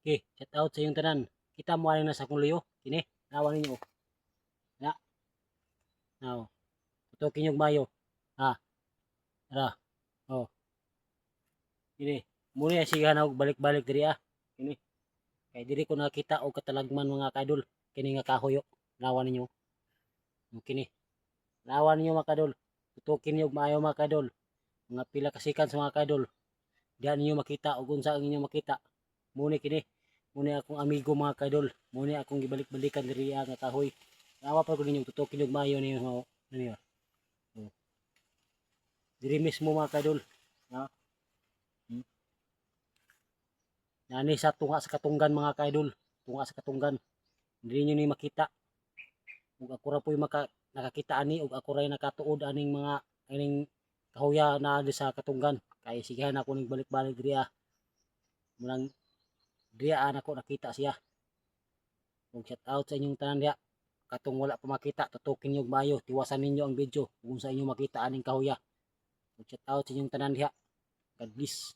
Okay, shout out sa inyong tanan. Kita mo na sa akong luyo. Kini, nawa ninyo. Na, now, tutukin yung mayo. Ha, tara. Oh, kini. Muna siya na balik-balik diri Kini. Kay diri ko nakita og katalagman mga kadol. Kini nga kahoyo. Nawa ninyo. Kini. Nawa ninyo mga kadol. Tutukin niyo maayo mga kadol. Mga pila kasikan sa mga kadol. Diyan ninyo makita og unsa ang inyo makita. Muna kini. Muna akong amigo mga kadol. Muna akong gibalik-balikan diri nga kahoy. Nawa pa ko ninyo tutukin og maayo ninyo niyo. Oh. Diri mismo mga kadol. Ha? Nani sa tunga sa katunggan mga kaidol. Tunga sa katunggan. Diri niyo ni makita. Ug ako ra po'y nakakita ani ug ako ra nakatuod aning mga aning kahuya na sa katunggan. Kay sigahan ako ning balik-balik diri Munang diri ako nakita siya. Ug shout out sa inyong tanan diha. Katong wala pa makita, tutukin niyo maayo, tiwasan ninyo ang video kung sa inyo makita aning kahuya. Ug shout out sa inyong tanan diha. God bless.